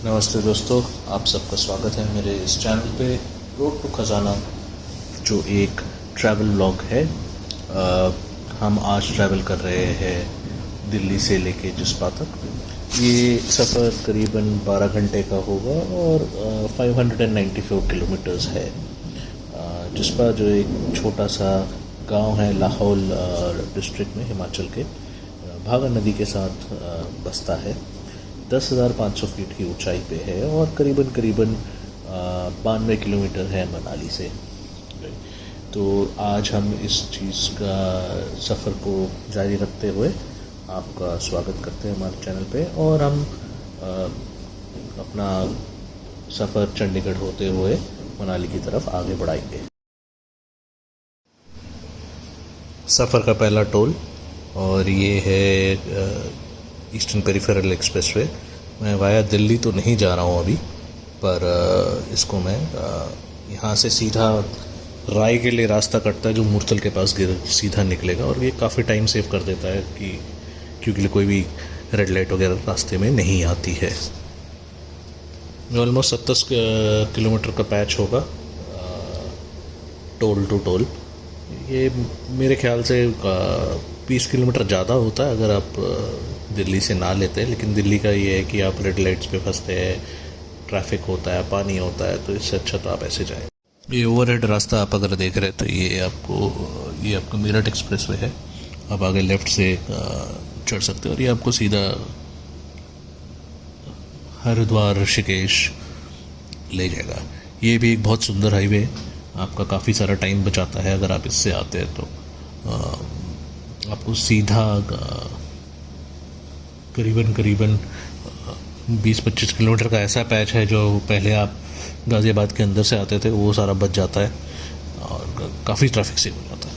नमस्ते दोस्तों, आप सबका स्वागत है मेरे इस चैनल पे रोड टू खजाना, जो एक ट्रैवल व्लॉग है। हम आज ट्रैवल कर रहे हैं दिल्ली से लेके जिस्पा तक। ये सफ़र करीबन 12 घंटे का होगा और 594 किलोमीटर्स है। जिस्पा जो एक छोटा सा गांव है लाहौल डिस्ट्रिक्ट में, हिमाचल के भागा नदी के साथ बसता है। 10,500 फीट की ऊंचाई पे है और करीबन 92 किलोमीटर है मनाली से। तो आज हम इस चीज़ का सफ़र को जारी रखते हुए आपका स्वागत करते हैं हमारे चैनल पे, और हम अपना सफ़र चंडीगढ़ होते हुए मनाली की तरफ आगे बढ़ाएंगे। सफ़र का पहला टोल, और ये है ईस्टर्न पेरिफेरल एक्सप्रेसवे। मैं वाया दिल्ली तो नहीं जा रहा हूँ अभी, पर इसको मैं यहाँ से सीधा राय के लिए रास्ता कटता है जो मूर्थल के पास सीधा निकलेगा, और ये काफ़ी टाइम सेव कर देता है कि क्योंकि कोई भी रेड लाइट वगैरह रास्ते में नहीं आती है। ऑलमोस्ट 70 किलोमीटर का पैच होगा टोल टू टोल। ये मेरे ख्याल से 20 किलोमीटर ज़्यादा होता है अगर आप दिल्ली से ना लेते हैं, लेकिन दिल्ली का ये है कि आप रेड लाइट्स पे फंसते हैं, ट्रैफिक होता है, पानी होता है, तो इससे अच्छा तो आप ऐसे जाएं। ये ओवरहेड रास्ता आप अगर देख रहे हैं तो ये आपका मेरठ एक्सप्रेसवे है। आप आगे लेफ़्ट से चढ़ सकते हो और ये आपको सीधा हरिद्वार ऋषिकेश ले जाएगा। ये भी एक बहुत सुंदर हाईवे है, आपका काफ़ी सारा टाइम बचाता है। अगर आप इससे आते हैं तो आपको सीधा करीबन 20-25 किलोमीटर का ऐसा पैच है जो पहले आप गाज़ियाबाद के अंदर से आते थे वो सारा बच जाता है और काफ़ी ट्रैफिक सेव हो जाता है।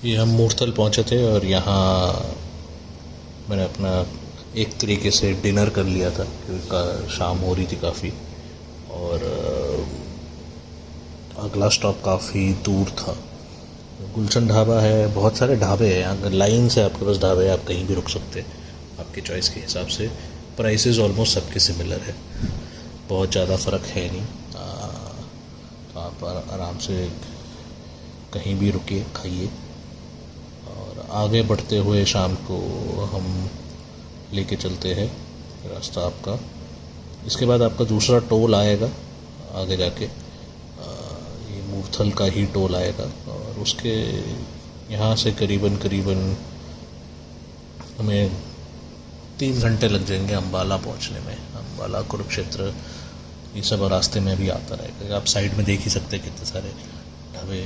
ये हम मूर्थल पहुँचे थे और यहाँ मैंने अपना एक तरीके से डिनर कर लिया था क्योंकि शाम हो रही थी काफ़ी, और अगला स्टॉप काफ़ी दूर था। गुलशन ढाबा है, बहुत सारे ढाबे हैं यहाँ, लाइन से आपके पास ढाबे हैं, आप कहीं भी रुक सकते हैं आपकी चॉइस के हिसाब से। प्राइसेस ऑलमोस्ट सबके सिमिलर है, बहुत ज़्यादा फ़र्क है नहीं। तो आप आराम से कहीं भी रुकिए, खाइए। आगे बढ़ते हुए शाम को हम लेके चलते हैं रास्ता आपका। इसके बाद आपका दूसरा टोल आएगा आगे जाके, ये मूर्थल का ही टोल आएगा, और उसके यहाँ से करीबन हमें 3 घंटे लग जाएंगे अम्बाला पहुँचने में। अम्बाला, कुरुक्षेत्र, ये सब रास्ते में भी आता रहेगा। आप साइड में देख ही सकते हैं कितने सारे ढाबे।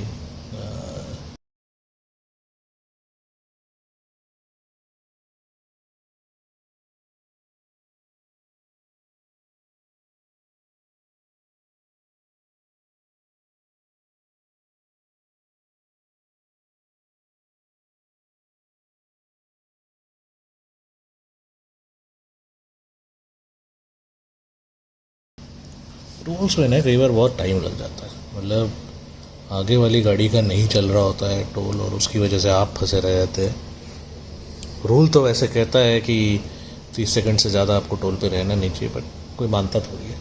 रूल्स में ना कई बार बहुत टाइम लग जाता है, मतलब आगे वाली गाड़ी का नहीं चल रहा होता है टोल, और उसकी वजह से आप फंसे रह जाते हैं। रूल तो वैसे कहता है कि 30 सेकंड से ज़्यादा आपको टोल पे रहना नहीं चाहिए, बट कोई मानता थोड़ी है।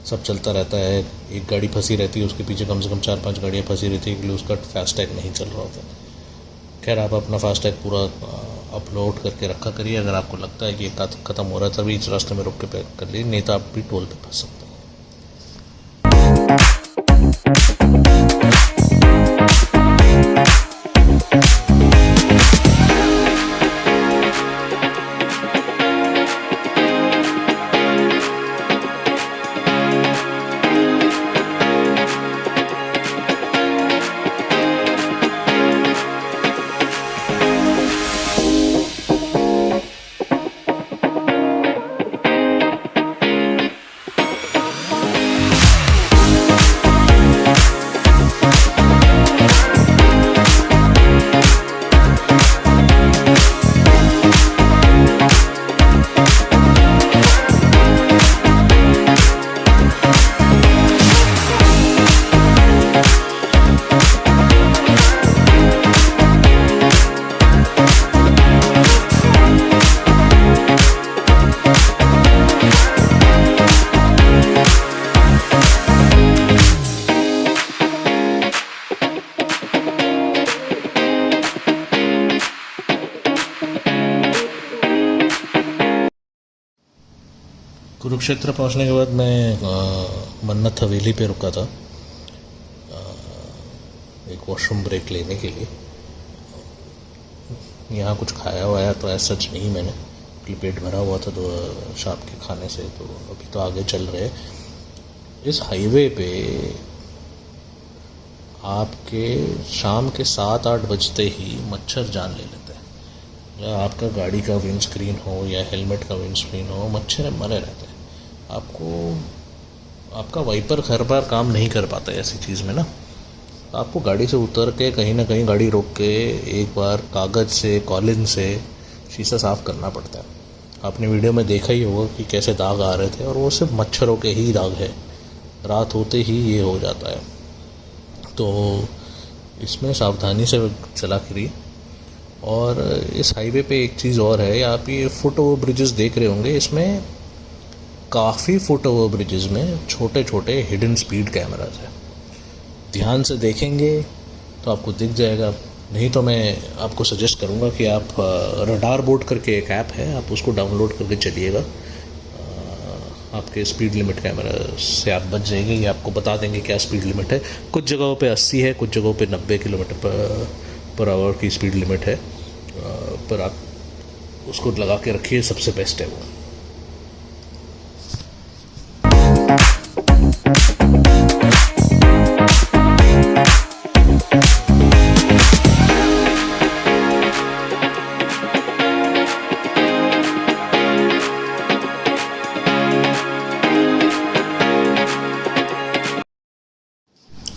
सब चलता रहता है, एक गाड़ी फंसी रहती है, उसके पीछे कम से कम 4-5 गाड़ियाँ फंसी रहती है, इसलिए उसका फास्टैग नहीं चल रहा होता। खैर, आप अपना फास्टैग पूरा अपलोड करके रखा करिए। अगर आपको लगता है कि ये ख़त्म हो रहा है तभी इस रास्ते में रुक के पैक कर लिए, नहीं तो आप भी टोल पे फंस सकते हैं। कुरुक्षेत्र पहुंचने के बाद मैं मन्नत हवेली पे रुका था एक वॉशरूम ब्रेक लेने के लिए। यहाँ कुछ खाया वाया तो ऐसा सच नहीं मैंने, क्योंकि पेट भरा हुआ था तो शाम के खाने से। तो अभी तो आगे चल रहे। इस हाईवे पे आपके शाम के 7-8 बजते ही मच्छर जान ले लेते हैं। या आपका गाड़ी का विंड स्क्रीन हो या हेलमेट का विंड स्क्रीन हो, मच्छर मरे रहते हैं। आपका वाइपर हर बार काम नहीं कर पाता है ऐसी चीज़ में ना। आपको गाड़ी से उतर के कहीं ना कहीं गाड़ी रोक के एक बार कागज़ से कॉलिन से शीशा साफ़ करना पड़ता है। आपने वीडियो में देखा ही होगा कि कैसे दाग आ रहे थे, और वो सिर्फ मच्छरों के ही दाग है। रात होते ही ये हो जाता है। तो इसमें सावधानी से चला करिए। और इस हाईवे पे एक चीज़ और है, आप ये फुट ओवर ब्रिजेस देख रहे होंगे, इसमें काफ़ी फुट ओवर ब्रिजेस में छोटे छोटे हिडन स्पीड कैमराज है। ध्यान से देखेंगे तो आपको दिख जाएगा, नहीं तो मैं आपको सजेस्ट करूँगा कि आप रडार बोट करके एक ऐप है, आप उसको डाउनलोड करके चलिएगा। आपके स्पीड लिमिट कैमरा से आप बच जाएंगे। ये आपको बता देंगे क्या स्पीड लिमिट है। कुछ जगहों पे 80 है, कुछ जगहों पे 90 किलोमीटर पर आवर की स्पीड लिमिट है, पर आप उसको लगा के रखिए, सबसे बेस्ट है वो।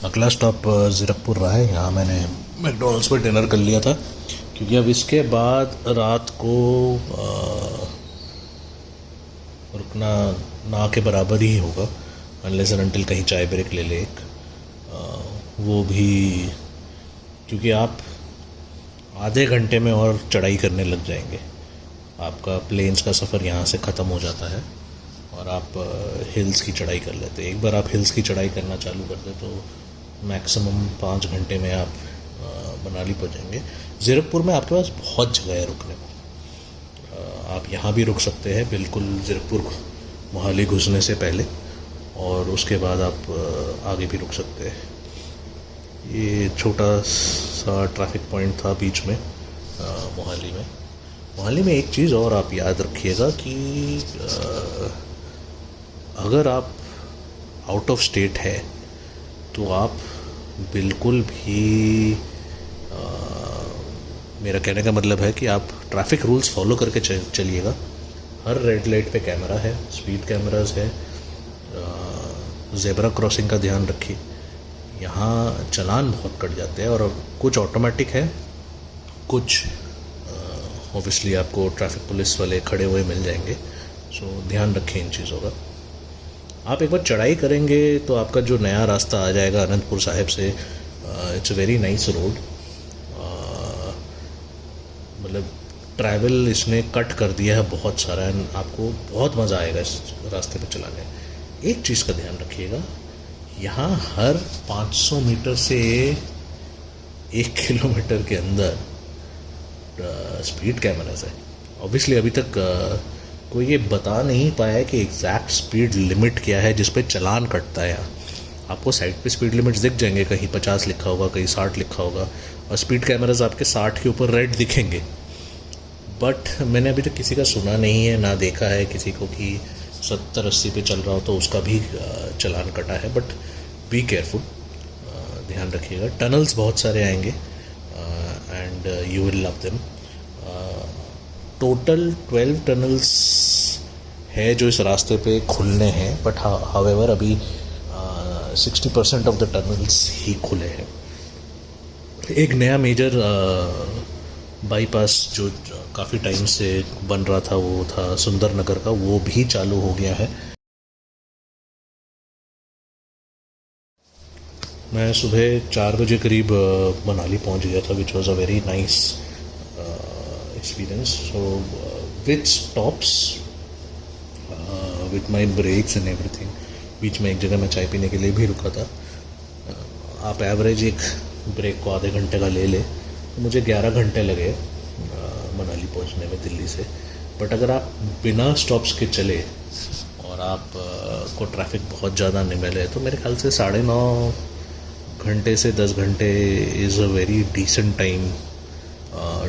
अगला स्टॉप ज़ीरकपुर रहा है। यहाँ मैंने मैकडोनल्ड्स पर डिनर कर लिया था, क्योंकि अब इसके बाद रात को रुकना ना के बराबर ही होगा, अनलेस एंड अनटिल कहीं चाय ब्रेक ले ले एक। वो भी क्योंकि आप आधे घंटे में और चढ़ाई करने लग जाएंगे। आपका प्लेन्स का सफ़र यहाँ से ख़त्म हो जाता है और आप हिल्स की चढ़ाई कर लेते हैं। एक बार आप हिल्स की चढ़ाई करना चालू कर दे तो मैक्सिमम 5 घंटे में आप मनाली पहुँचेंगे। ज़ीरकपुर में आपके पास बहुत जगह है रुकने को। आप यहाँ भी रुक सकते हैं बिल्कुल ज़ीरकपुर मोहाली घुसने से पहले, और उसके बाद आप आगे भी रुक सकते हैं। ये छोटा सा ट्रैफिक पॉइंट था बीच में मोहाली में एक चीज़ और आप याद रखिएगा कि अगर आप आउट ऑफ स्टेट है तो आप बिल्कुल भी मेरा कहने का मतलब है कि आप ट्रैफिक रूल्स फॉलो करके चलिएगा। हर रेड लाइट पे कैमरा है, स्पीड कैमरास है। ज़ेब्रा क्रॉसिंग का ध्यान रखिए। यहाँ चालान बहुत कट जाते हैं, और कुछ ऑटोमेटिक है, कुछ ऑब्वियसली आपको ट्रैफिक पुलिस वाले खड़े हुए मिल जाएंगे। सो ध्यान रखें इन चीज़ों का। आप एक बार चढ़ाई करेंगे तो आपका जो नया रास्ता आ जाएगा अनंतपुर साहिब से, it's a very nice road. मतलब ट्रैवल इसने कट कर दिया है बहुत सारा, एंड आपको बहुत मज़ा आएगा इस रास्ते पे चलाने। एक चीज़ का ध्यान रखिएगा, यहाँ हर 500 मीटर से 1 किलोमीटर के अंदर स्पीड कैमरास है। ऑब्वियसली अभी तक कोई ये बता नहीं पाया है कि एग्जैक्ट स्पीड लिमिट क्या है जिस पे चालान कटता है। यहाँ आपको साइड पे स्पीड लिमिट्स दिख जाएंगे, कहीं 50 लिखा होगा, कहीं 60 लिखा होगा, और स्पीड कैमरास आपके 60 के ऊपर रेड दिखेंगे। बट मैंने अभी तक किसी का सुना नहीं है, ना देखा है किसी को कि 70-80 पे चल रहा हो तो उसका भी चालान कटा है। बट बी केयरफुल, ध्यान रखिएगा। टनल्स बहुत सारे आएंगे and you will love them. Total 12 tunnels है जो इस रास्ते पे खुलने हैं, बट हाउएवर अभी 60% ऑफ द टनल्स ही खुले हैं। एक नया मेजर बाईपास जो काफ़ी टाइम से बन रहा था, वो था सुंदर नगर का, वो भी चालू हो गया है। मैं सुबह 4 बजे करीब मनाली पहुंच गया था, which was a very nice experience. So which stops with my breaks and everything. बीच में एक जगह मैं चाय पीने के लिए भी रुका था। आप एवरेज एक ब्रेक को आधे घंटे का ले ले तो मुझे 11 घंटे लगे मनाली पहुंचने में दिल्ली से। बट अगर आप बिना स्टॉप्स के चले और आप को ट्रैफिक बहुत ज़्यादा नहीं मिले तो मेरे ख्याल से 9.5 घंटे से 10 घंटे is a very decent time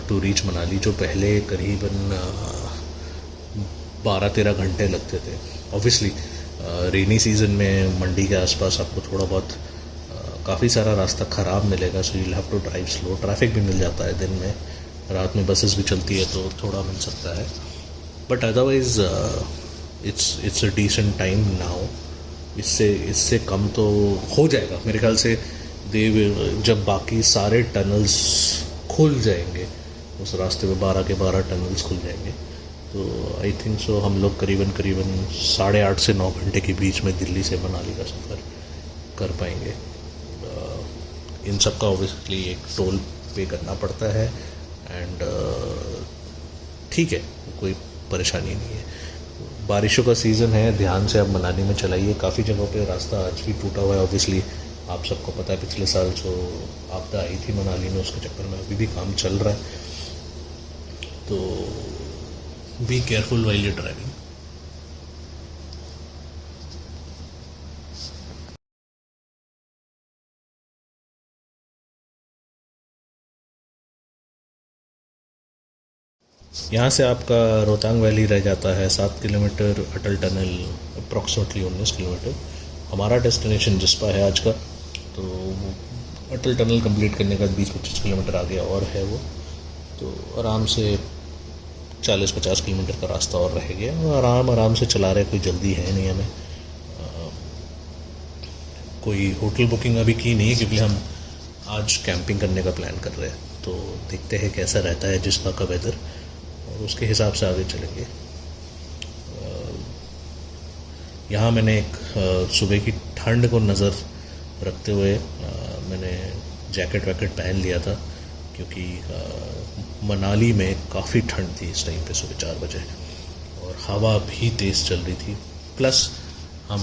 to reach Manali, जो पहले करीबन 12-13 घंटे लगते थे। ऑब्वियसली रेनी सीज़न में मंडी के आसपास आपको थोड़ा बहुत काफ़ी सारा रास्ता ख़राब मिलेगा, so you have to drive slow. Traffic भी मिल जाता है दिन में, रात में बसेस भी चलती है तो थोड़ा मिल सकता है, but otherwise it's a decent time now. इससे कम तो हो जाएगा मेरे ख्याल से। जब बाकी सारे टनल्स खुल जाएंगे, उस रास्ते में 12 के 12 टनल्स खुल जाएंगे, तो आई थिंक सो हम लोग करीबन 8.5 से 9 घंटे के बीच में दिल्ली से मनाली का सफ़र कर पाएंगे। इन सब का ऑब्वियसली एक टोल पे करना पड़ता है, एंड ठीक है, कोई परेशानी नहीं है। बारिशों का सीज़न है, ध्यान से आप मनाली में चलाइए। काफ़ी जगहों पे रास्ता आज भी टूटा हुआ है। ऑब्वियसली आप सबको पता है पिछले साल जो आपदा आई थी मनाली में, उसके चक्कर में अभी भी काम चल रहा है, तो be careful while you driving. यहाँ से आपका रोहतांग वैली रह जाता है 7 किलोमीटर, अटल टनल अप्रॉक्सीमेटली 19 किलोमीटर। हमारा डेस्टिनेशन जिस्पा है आज का, तो अटल टनल कंप्लीट करने का 20-25 किलोमीटर आगे और है वो, तो आराम से 40-50 किलोमीटर का रास्ता और रह गया, और आराम से चला रहे, कोई जल्दी है नहीं हमें। कोई होटल बुकिंग अभी की नहीं है क्योंकि हम आज कैंपिंग करने का प्लान कर रहे हैं, तो देखते हैं कैसा रहता है जिस्पा का वेदर, और उसके हिसाब से आगे चलेंगे। यहाँ मैंने एक सुबह की ठंड को नज़र रखते हुए मैंने जैकेट वैकेट पहन लिया था, क्योंकि मनाली में काफ़ी ठंड थी इस टाइम पे सुबह 4 बजे, और हवा भी तेज़ चल रही थी। प्लस हम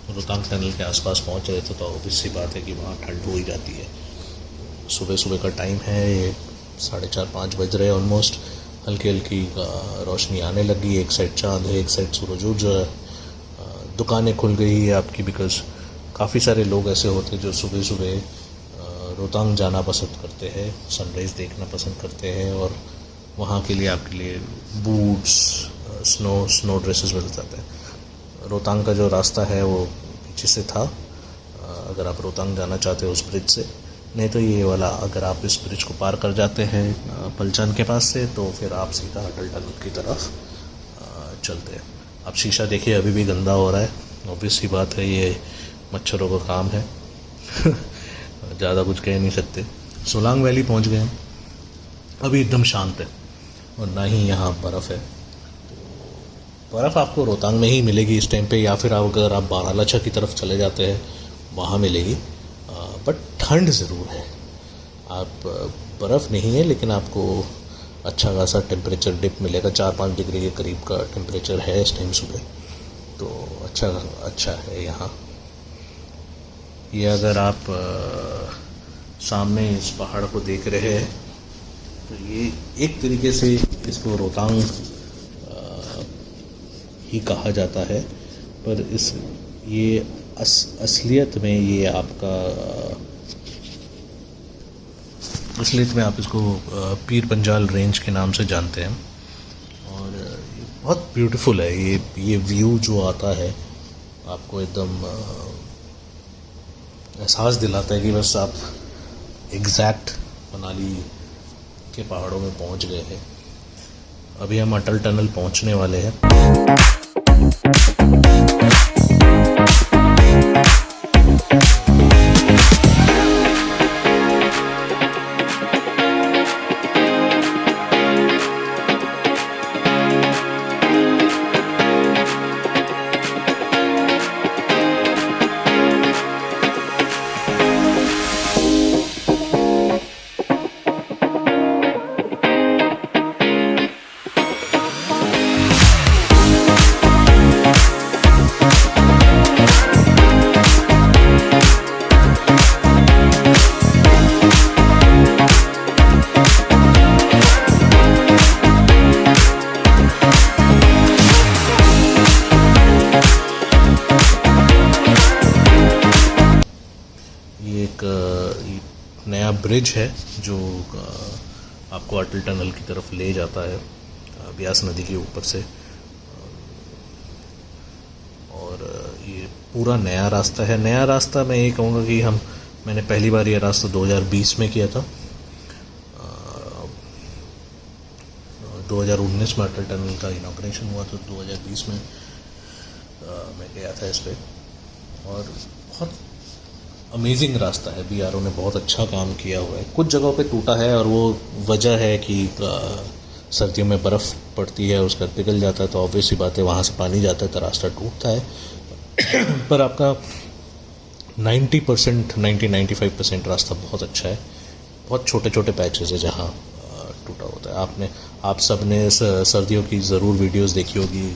रोहतांग टनल के आसपास पहुँच रहे थे, तो ऑब्वियस सी बात है कि वहाँ ठंड हो ही जाती है। सुबह सुबह का टाइम है, ये 4:30-5 बज रहे ऑलमोस्ट। हल्की हल्की रोशनी आने लगी, एक साइड चाँद है, एक साइड सूरज उग रहा है। दुकानें खुल गई है आपकी, बिकॉज़ काफ़ी सारे लोग ऐसे होते हैं जो सुबह सुबह रोहतांग जाना पसंद करते हैं, सनराइज़ देखना पसंद करते हैं, और वहाँ के लिए आपके लिए बूट्स, स्नो ड्रेसेस मिल जाते हैं। रोहतांग का जो रास्ता है वो पीछे से था, अगर आप रोहतांग जाना चाहते हो उस ब्रिज से, नहीं तो ये वाला अगर आप इस ब्रिज को पार कर जाते हैं पलचान के पास से, तो फिर आप सीधा अटल टनल की तरफ चलते हैं। आप शीशा देखिए, अभी भी गंदा हो रहा है, ऑब्वियस सी बात है, ये मच्छरों का काम है। ज़्यादा कुछ कह नहीं सकते। सोलांग वैली पहुंच गए हैं, अभी एकदम शांत है, और ना ही यहाँ बर्फ़ है। तो बर्फ़ आपको रोहतांग में ही मिलेगी इस टाइम पे, या फिर अगर आप बारालाचा की तरफ चले जाते हैं वहाँ मिलेगी, बट ठंड ज़रूर है। आप बर्फ़ नहीं है, लेकिन आपको अच्छा खासा टेम्परेचर डिप मिलेगा। 4-5 डिग्री के करीब का टेम्परेचर है इस टाइम सुबह, तो अच्छा है यहाँ। ये अगर आप सामने इस पहाड़ को देख रहे हैं, तो ये एक तरीके से इसको रोहतांग ही कहा जाता है, पर ये असलियत में ये आपका असलियत में आप इसको पीर पंजाल रेंज के नाम से जानते हैं, और बहुत ब्यूटीफुल है ये व्यू जो आता है, आपको एकदम एहसास दिलाता है कि बस आप एग्जैक्ट मनाली के पहाड़ों में पहुंच गए हैं। अभी हम अटल टनल पहुंचने वाले हैं। ब्रिज है जो आपको अटल टनल की तरफ ले जाता है ब्यास नदी के ऊपर से। और ये पूरा नया रास्ता है। नया रास्ता मैं ये कहूँगा कि मैंने पहली बार ये रास्ता 2020 में किया था। 2019 में अटल टनल का इनॉग्रेशन हुआ, तो 2020 में मैं गया था इस पर। और बहुत अमेजिंग रास्ता है, बीआरओ ने बहुत अच्छा काम किया हुआ है। कुछ जगहों पे टूटा है और वो वजह है कि सर्दियों में बर्फ़ पड़ती है, उसका पिघल जाता है, तो ऑब्वियस ही बात है वहाँ से पानी जाता है तो रास्ता टूटता है। पर आपका 90% 90-95% रास्ता बहुत अच्छा है। बहुत छोटे छोटे पैचेस है जहाँ टूटा होता है। आप सब ने सर्दियों की ज़रूर वीडियोस देखी होगी,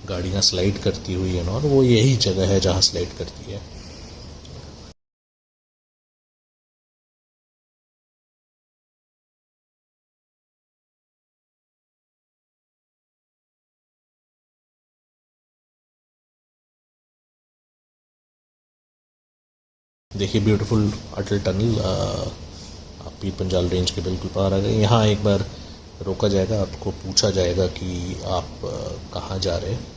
गाड़ियाँ स्लाइड करती हुई है, और वो यही जगह है जहाँ स्लाइड करती है। देखिए ब्यूटीफुल अटल टनल, आप पीर पंजाल रेंज के बिल्कुल पार आ गए। यहाँ एक बार रोका जाएगा, आपको पूछा जाएगा कि आप कहाँ जा रहे हैं।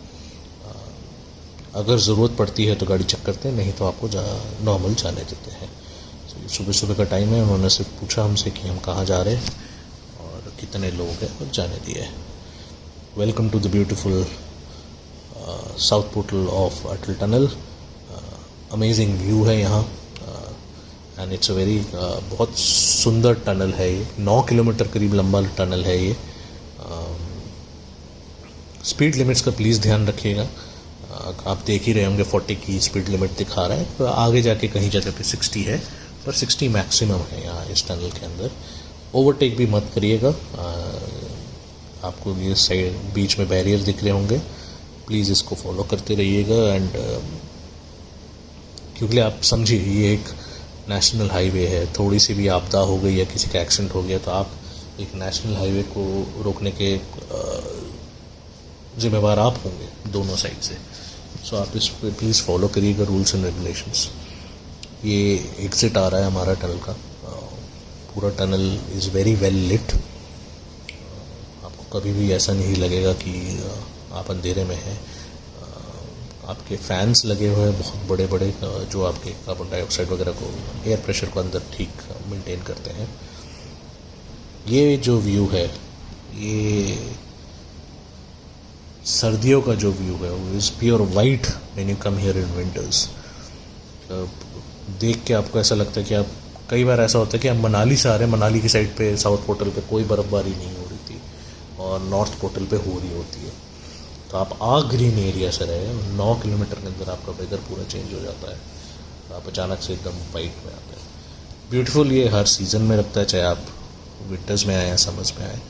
अगर ज़रूरत पड़ती है तो गाड़ी चेक करते हैं, नहीं तो आपको नॉर्मल जाने देते हैं। सुबह सुबह का टाइम है, उन्होंने सिर्फ पूछा हमसे कि हम कहाँ जा रहे हैं और कितने लोग हैं, और जाने दिए। Welcome to the beautiful south portal of Atal tunnel. Amazing view है यहाँ, एंड इट्स अ वेरी बहुत सुंदर टनल है ये। 9 किलोमीटर करीब लंबा टनल है ये। स्पीड लिमिट्स का प्लीज़ ध्यान रखिएगा। आप देख ही रहे होंगे 40 की स्पीड लिमिट दिखा रहा है, तो आगे जाके कहीं जगह पे 60 है, पर 60 मैक्सिमम है यहाँ इस टनल के अंदर। ओवरटेक भी मत करिएगा। आपको ये साइड बीच में बैरियर दिख रहे होंगे, प्लीज़ इसको फॉलो करते रहिएगा। एंड क्योंकि आप समझिए ये एक नेशनल हाईवे है, थोड़ी सी भी आपदा हो गई या किसी का एक्सीडेंट हो गया तो आप एक नेशनल हाईवे को रोकने के जिम्मेवार आप होंगे दोनों साइड से। सो आप इस पर प्लीज़ फॉलो करिएगा रूल्स एंड रेगुलेशंस। ये एग्ज़िट आ रहा है हमारा टनल का। पूरा tunnel is very well lit. आपको कभी भी ऐसा नहीं लगेगा कि आप अंधेरे में हैं। आपके फैंस लगे हुए हैं बहुत बड़े बड़े, जो आपके कार्बन डाइऑक्साइड वगैरह को, एयर प्रेशर को अंदर ठीक मेंटेन करते हैं। ये जो व्यू है, ये सर्दियों का जो व्यू है वो is pure white when you come here in winters. देख के आपको ऐसा लगता है कि आप, कई बार ऐसा होता है कि हम मनाली से आ रहे हैं, मनाली की साइड पे साउथ पोर्टल पे कोई बर्फ़बारी नहीं हो रही थी और नॉर्थ पोर्टल पे हो रही होती है, तो आप ग्रीन एरिया से रहे, 9 किलोमीटर के अंदर आपका वेदर पूरा चेंज हो जाता है, आप अचानक से एकदम वाइट में आते हैं। ब्यूटीफुल ये हर सीज़न में लगता है, चाहे आप विंटर्स में आए या समर्स में आए।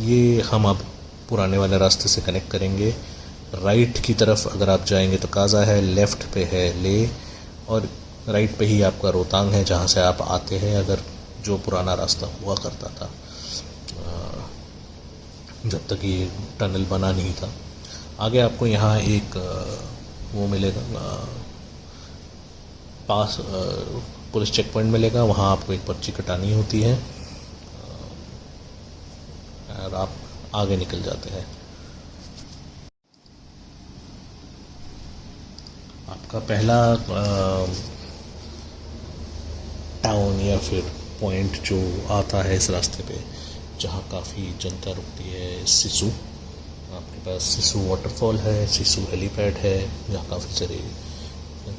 ये हम अब पुराने वाले रास्ते से कनेक्ट करेंगे। राइट की तरफ अगर आप जाएंगे तो काज़ा है, लेफ़्ट पे है ले, और राइट पे ही आपका रोहतांग है जहाँ से आप आते हैं, अगर जो पुराना रास्ता हुआ करता था जब तक ये टनल बना नहीं था। आगे आपको यहाँ एक वो मिलेगा, पास पुलिस चेक पॉइंट मिलेगा, वहाँ आपको एक पर्ची कटानी होती है और आप आगे निकल जाते हैं। आपका पहला टाउन या फिर पॉइंट जो आता है इस रास्ते पे, जहाँ काफ़ी जनता रुकती है, सिसु। आपके पास सिसु वाटरफॉल है, सिसु हेलीपैड है, जहाँ काफ़ी सारे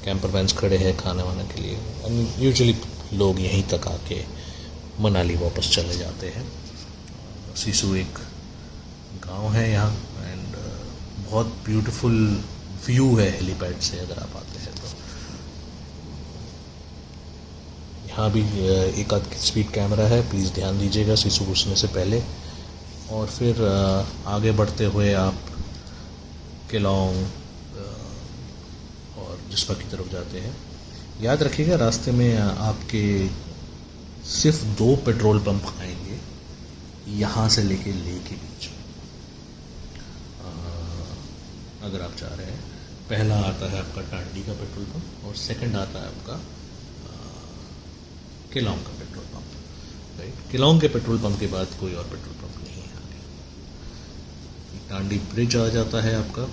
कैंपर वैन्स खड़े हैं खाने वाने के लिए। एंड यूजुअली लोग यहीं तक आके मनाली वापस चले जाते हैं। सिसु एक गांव है यहाँ, एंड बहुत ब्यूटीफुल व्यू है हेलीपैड से अगर आप आते हैं तो। यहाँ भी एक आध स्पीड कैमरा है, प्लीज़ ध्यान दीजिएगा सिसु घुसने से पहले। और फिर आगे बढ़ते हुए आप केलोंग और जिस्पा की तरफ जाते हैं। याद रखिएगा रास्ते में आपके सिर्फ 2 पेट्रोल पंप आएंगे यहाँ से लेके ले के बीच, अगर आप जा रहे हैं। पहला आता है आपका टांडी का पेट्रोल पंप और सेकंड आता है आपका केलोंग का पेट्रोल पंप, राइट। केलोंग के पेट्रोल पंप के बाद कोई और पेट्रोल पंप नहीं है आगे। टांडी ब्रिज आ जाता है आपका।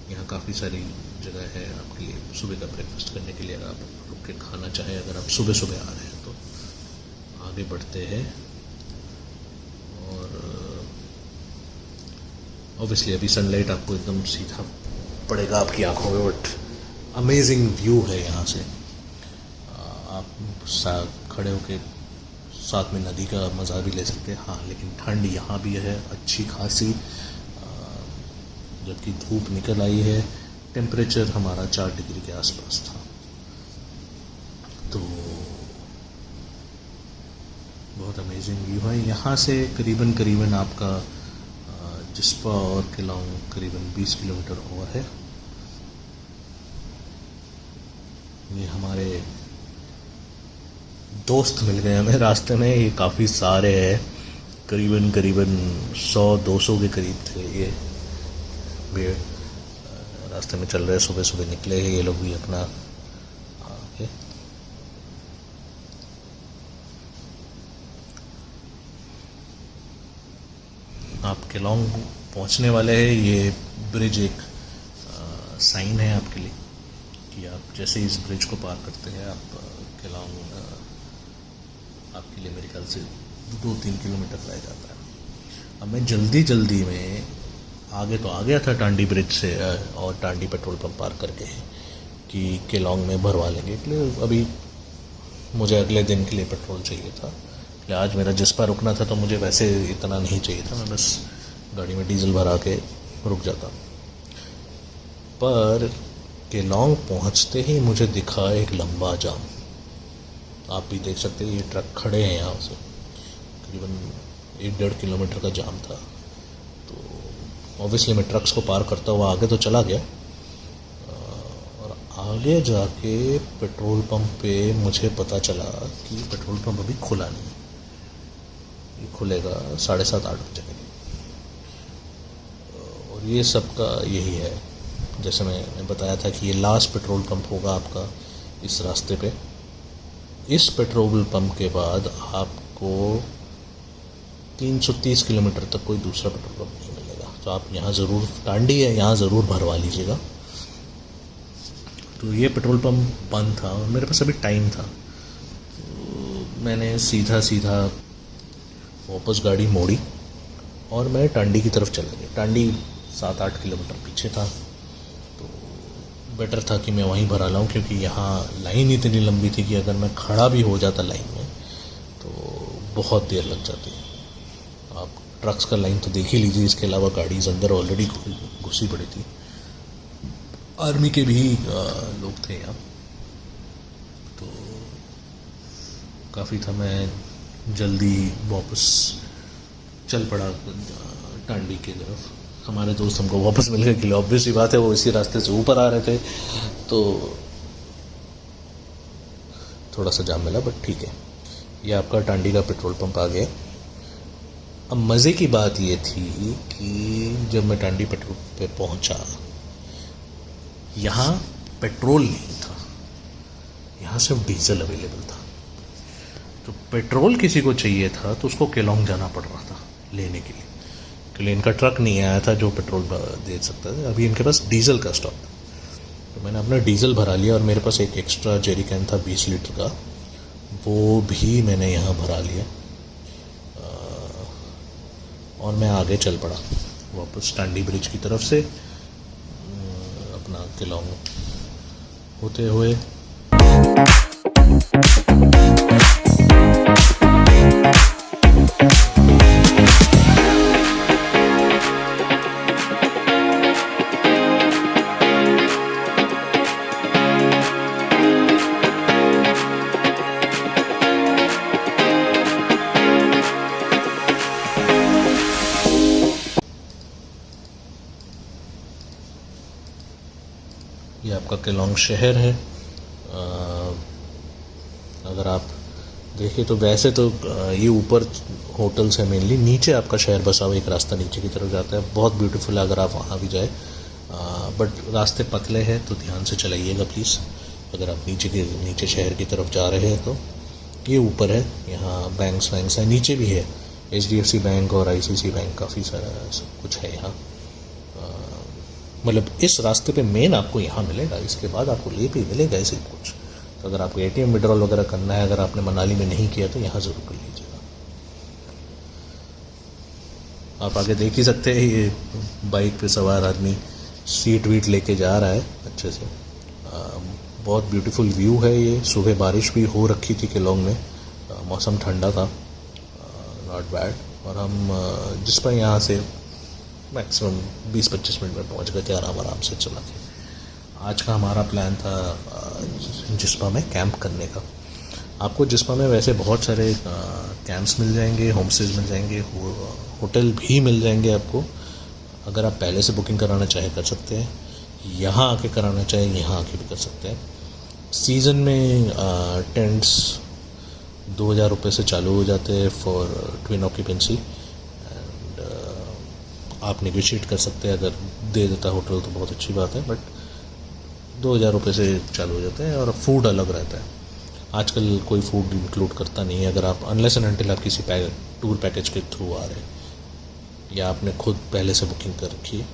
यहाँ काफ़ी सारी जगह है आपके लिए सुबह का ब्रेकफास्ट करने के लिए, अगर आप रुक के खाना चाहें, अगर आप सुबह सुबह आ रहे हैं तो। आगे बढ़ते हैं और ऑब्वियसली अभी सनलाइट आपको एकदम सीधा पड़ेगा आपकी आंखों में, बट अमेजिंग व्यू है यहाँ से। आप खड़े होके साथ में नदी का मज़ा भी ले सकते हैं। हाँ, लेकिन ठंड यहाँ भी है अच्छी खासी, जबकि धूप निकल आई है। टेम्परेचर हमारा 4 डिग्री के आसपास था। तो बहुत अमेजिंग व्यू है यहाँ से। करीबन आपका जिस्पा और केलोंग करीबन 20 किलोमीटर और है। ये हमारे दोस्त मिल गए हमें रास्ते में, ये काफ़ी सारे हैं, करीबन 100-200 के करीब थे। ये भीड़ रास्ते में चल रहे, सुबह सुबह निकले हैं ये लोग भी अपना आगे। आप केलोंग पहुंचने वाले हैं। ये ब्रिज एक साइन है आपके लिए कि आप जैसे इस ब्रिज को पार करते हैं आप केलोंग आपके लिए मेरे ख्याल से 2-3 किलोमीटर रह जाता है। अब मैं जल्दी में आगे तो आ गया था टांडी ब्रिज से और टांडी पेट्रोल पंप पार करके कि केलोंग में भरवा लेंगे। इसलिए अभी मुझे अगले दिन के लिए पेट्रोल चाहिए था। इसलिए आज मेरा जिस्पा रुकना था, तो मुझे वैसे इतना नहीं चाहिए था, मैं बस गाड़ी में डीजल भरा के रुक जाता। पर केलोंग पहुंचते ही मुझे दिखा एक लंबा जाम। आप भी देख सकते हैं, ये ट्रक खड़े हैं यहाँ से, करीबन 1-1.5 किलोमीटर का जाम था। तो ऑब्वियसली मैं ट्रक्स को पार करता हुआ आगे तो चला गया, और आगे जाके पेट्रोल पंप पे मुझे पता चला कि पेट्रोल पंप अभी खुला नहीं, ये खुलेगा 7:30-8 बजे के लिए। और ये सबका यही है, जैसे मैंने बताया था कि ये लास्ट पेट्रोल पंप होगा आपका इस रास्ते पे। इस पेट्रोल पंप के बाद आपको 330 किलोमीटर तक कोई दूसरा पेट्रोल पंप नहीं मिलेगा। तो आप यहाँ ज़रूर, टांडी है यहाँ ज़रूर भरवा लीजिएगा। तो ये पेट्रोल पंप बंद था और मेरे पास अभी टाइम था, तो मैंने सीधा वापस गाड़ी मोड़ी और मैं टांडी की तरफ चला गया। टांडी 7-8 किलोमीटर पीछे था, तो बेटर था कि मैं वहीं भरा लाऊं, क्योंकि यहाँ लाइन इतनी लंबी थी कि अगर मैं खड़ा भी हो जाता लाइन में तो बहुत देर लग जाती है। आप ट्रक्स का लाइन तो देख ही लीजिए, इसके अलावा गाड़ीज़ अंदर ऑलरेडी घुसी पड़ी थी। आर्मी के भी लोग थे यहाँ, तो काफ़ी था। मैं जल्दी वापस चल पड़ा टांडी की तरफ। हमारे दोस्त हमको वापस मिल गए, कि ऑब्वियस ही बात है वो इसी रास्ते से ऊपर आ रहे थे, तो थोड़ा सा जाम मिला, बट ठीक है। ये आपका टांडी का पेट्रोल पंप आ गया। अब मज़े की बात ये थी कि जब मैं टांडी पेट्रोल पे पहुंचा, यहाँ पेट्रोल नहीं था, यहाँ सिर्फ डीजल अवेलेबल था। तो पेट्रोल किसी को चाहिए था तो उसको केलोंग जाना पड़ रहा था लेने के लिए, क्योंकि इनका ट्रक नहीं आया था जो पेट्रोल दे सकता था। अभी इनके पास डीजल का स्टॉक था, तो मैंने अपना डीजल भरा लिया और मेरे पास एक एक्स्ट्रा जेरी कैन था 20 लीटर का, वो भी मैंने यहाँ भरा लिया और मैं आगे चल पड़ा वापस टांडी ब्रिज की तरफ से, अपना केलोंग होते हुए। ये आपका केलोंग शहर है। अगर आप देखें तो वैसे तो ये ऊपर होटल्स है मेनली, नीचे आपका शहर बसा हुआ एक रास्ता नीचे की तरफ जाता है, बहुत ब्यूटीफुल है अगर आप वहाँ भी जाए। बट रास्ते पतले हैं तो ध्यान से चलाइएगा प्लीज़, अगर आप नीचे शहर की तरफ जा रहे हैं तो ये ऊपर है, यहाँ बैंक्स है, नीचे भी है HDFC बैंक और ICICI बैंक, काफ़ी सारा सब कुछ है यहाँ। मतलब इस रास्ते पे मेन आपको यहाँ मिलेगा, इसके बाद आपको ले पे मिलेगा ऐसे कुछ। तो अगर आपको ATM विड्रॉल वगैरह करना है, अगर आपने मनाली में नहीं किया तो यहाँ ज़रूर कर लीजिएगा। आप आगे देख ही सकते हैं, ये बाइक पे सवार आदमी सीट वीट लेके जा रहा है अच्छे से। बहुत ब्यूटीफुल व्यू है ये। सुबह बारिश भी हो रखी थी केलोंग में, मौसम ठंडा था, नॉट बैड। और हम जिस पर यहाँ से मैक्सिमम 20-25 मिनट में पहुँच गए थे आराम से चला के। आज का हमारा प्लान था जिस्पा में कैंप करने का। आपको जिस्पा में वैसे बहुत सारे कैंप्स मिल जाएंगे, होम स्टेज मिल जाएंगे, होटल भी मिल जाएंगे आपको। अगर आप पहले से बुकिंग कराना चाहे कर सकते हैं, यहाँ आके कराना चाहे यहाँ आके भी कर सकते हैं। सीज़न में टेंट्स 2000 रुपये से चालू हो जाते हैं फॉर ट्विन ऑक्यूपेंसी, एंड आप नेगोशिएट कर सकते हैं। अगर दे देता होटल तो बहुत अच्छी बात है, बट 2000 रुपये से चालू हो जाते हैं। और फूड अलग रहता है, आजकल कोई फूड इंक्लूड करता नहीं है, अगर आप अनलेस एंड अनटिल आप किसी टूर पैकेज के थ्रू आ रहे हैं या आपने खुद पहले से बुकिंग कर रखी है।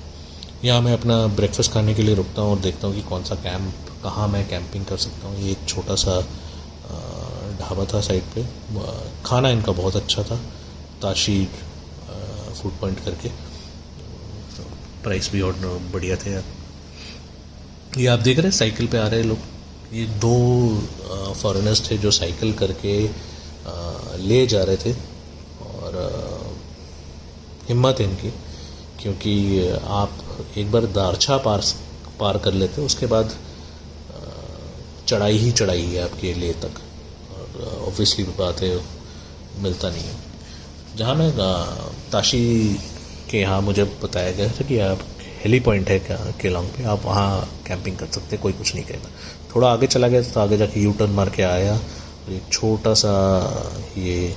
यहाँ मैं अपना ब्रेकफास्ट खाने के लिए रुकता हूँ और देखता हूँ कि कौन सा कैंप, कहाँ मैं कैंपिंग कर सकता हूँ। ये एक छोटा सा ढाबा था साइड पे, खाना इनका बहुत अच्छा था, ताशी फूड पॉइंट करके, प्राइस भी और बढ़िया थे यार। ये आप देख रहे हैं साइकिल पे आ रहे हैं लोग, ये 2 फॉरेनर्स थे जो साइकिल करके ले जा रहे थे। और हिम्मत है इनकी, क्योंकि आप एक बार दारछा पार कर लेते हैं, उसके बाद चढ़ाई ही चढ़ाई है आपके लेह तक। और ऑब्वियसली बात है, मिलता नहीं है। जहाँ मैं ताशी के यहाँ मुझे बताया गया था कि आप हेली पॉइंट है केलोंग पे, आप वहाँ कैंपिंग कर सकते हैं, कोई कुछ नहीं कहेगा। थोड़ा आगे चला गया तो आगे जाके यू टर्न मार के आया, एक छोटा सा ये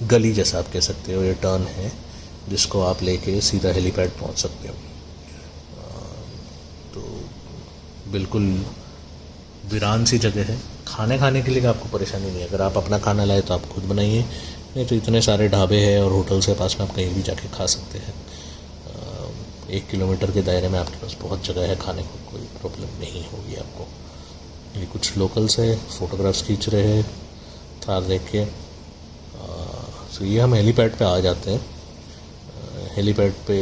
गली जैसा आप कह सकते हो, ये टर्न है जिसको आप लेके सीधा हेलीपैड पहुंच सकते हो। तो बिल्कुल वीरान सी जगह है। खाने के लिए आपको परेशानी नहीं है, अगर आप अपना खाना लाए तो आप खुद बनाइए, नहीं तो इतने सारे ढाबे हैं और होटल्स के पास में आप कहीं भी जाके खा सकते हैं। 1 किलोमीटर के दायरे में आपके पास बहुत जगह है खाने को, कोई प्रॉब्लम नहीं होगी आपको। ये कुछ लोकल्स है, फ़ोटोग्राफ्स खींच रहे हैं थार देख के। तो ये हम हेलीपैड पे आ जाते हैं। हेलीपैड पे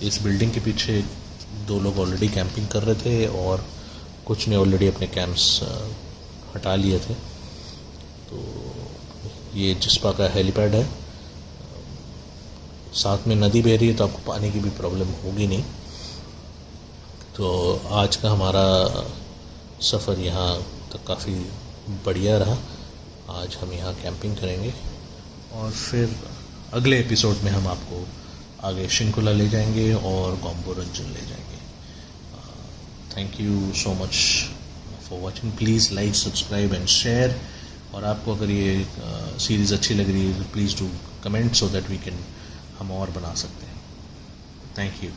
इस बिल्डिंग के पीछे 2 लोग ऑलरेडी कैंपिंग कर रहे थे और कुछ ने ऑलरेडी अपने कैंप्स हटा लिए थे। तो ये जिस्पा का हेलीपैड है, साथ में नदी बह रही है तो आपको पानी की भी प्रॉब्लम होगी नहीं। तो आज का हमारा सफ़र यहाँ तक काफ़ी बढ़िया रहा। आज हम यहाँ कैंपिंग करेंगे और फिर अगले एपिसोड में हम आपको आगे शिंकुला ले जाएंगे और गोम्बोरंजन ले जाएंगे। Thank you so much for watching. Please like, subscribe and share. और आपको अगर ये सीरीज़ अच्छी लग रही है तो please do comment so that we can हम और बना सकते हैं। Thank you.